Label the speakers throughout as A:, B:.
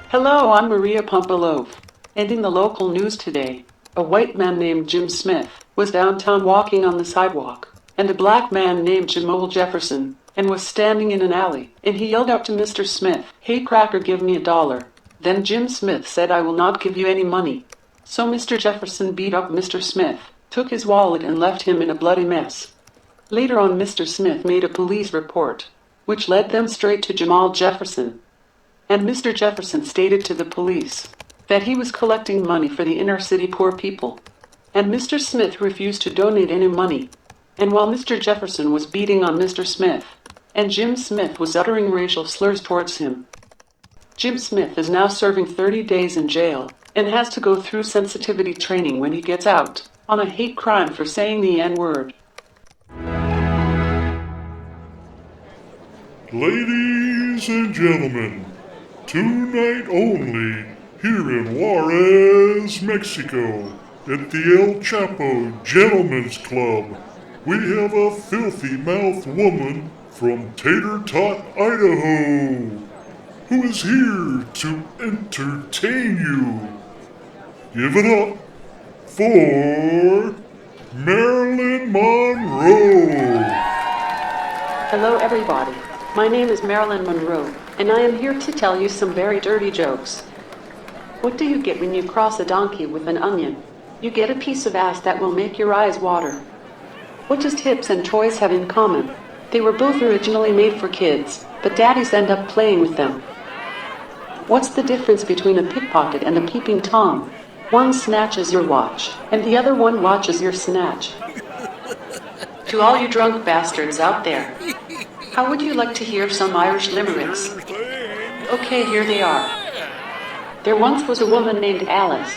A: Hello, I'm Maria Pumpaloaf. And in the local news today, a white man named Jim Smith was downtown walking on the sidewalk, and a black man named Jamal Jefferson and was standing in an alley, and he yelled out to Mr. Smith, "Hey cracker, give me $1." Then Jim Smith said, "I will not give you any money." So Mr. Jefferson beat up Mr. Smith, took his wallet and left him in a bloody mess. Later on, Mr. Smith made a police report, which led them straight to Jamal Jefferson. And Mr. Jefferson stated to the police that he was collecting money for the inner city poor people. And Mr. Smith refused to donate any money. And while Mr. Jefferson was beating on Mr. Smith, and Jim Smith was uttering racial slurs towards him, Jim Smith is now serving 30 days in jail and has to go through sensitivity training when he gets out on a hate crime for saying the N-word.
B: Ladies and gentlemen, tonight only, here in Juarez, Mexico, at the El Chapo Gentlemen's Club, we have a filthy-mouthed woman from Tater Tot, Idaho, who is here to entertain you. Give it up for Marilyn Monroe.
A: Hello everybody, my name is Marilyn Monroe, and I am here to tell you some very dirty jokes. What do you get when you cross a donkey with an onion? You get a piece of ass that will make your eyes water. What does hips and toys have in common? They were both originally made for kids, but daddies end up playing with them. What's the difference between a pickpocket and a peeping Tom? One snatches your watch, and the other one watches your snatch. To all you drunk bastards out there, how would you like to hear some Irish limericks? Okay, here they are. There once was a woman named Alice,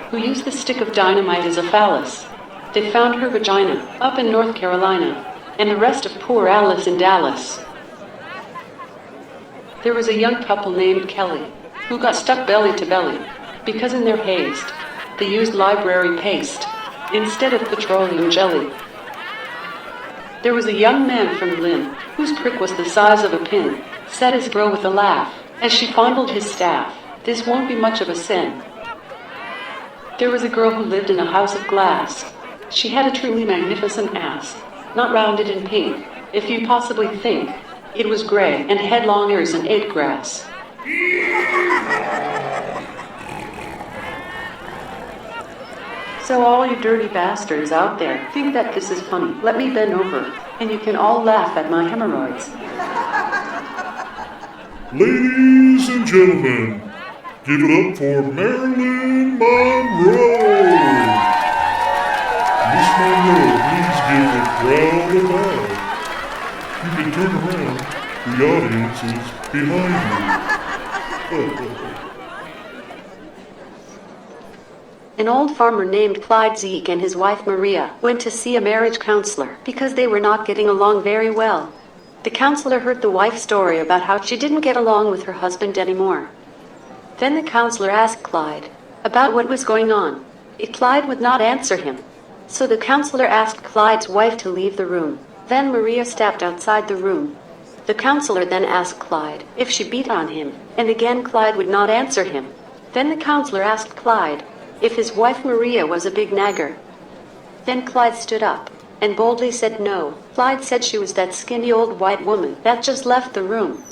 A: who used the stick of dynamite as a phallus. They found her vagina up in North Carolina, and the rest of poor Alice in Dallas. There was a young couple named Kelly, who got stuck belly to belly, because in their haste, they used library paste, instead of petroleum jelly. There was a young man from Lynn, whose prick was the size of a pin, said his girl with a laugh, as she fondled his staff, "This won't be much of a sin." There was a girl who lived in a house of glass. She had a truly magnificent ass, not rounded and pink, if you possibly think. It was gray and had long ears and ate grass. So all you dirty bastards out there think that this is funny. Let me bend over, and you can all laugh at my hemorrhoids.
B: Ladies and gentlemen, give it up for Marilyn Monroe. Miss Monroe, please give the crowd a bow. You can turn around. The audience is behind you.
C: An old farmer named Clyde Zeke and his wife Maria went to see a marriage counselor because they were not getting along very well. The counselor heard the wife's story about how she didn't get along with her husband anymore. Then the counselor asked Clyde about what was going on. Clyde would not answer him. So the counselor asked Clyde's wife to leave the room. Then Maria stepped outside the room. The counselor then asked Clyde if she beat on him, and again Clyde would not answer him. Then the counselor asked Clyde if his wife Maria was a big nagger. Then Clyde stood up and boldly said no. Clyde said she was that skinny old white woman that just left the room.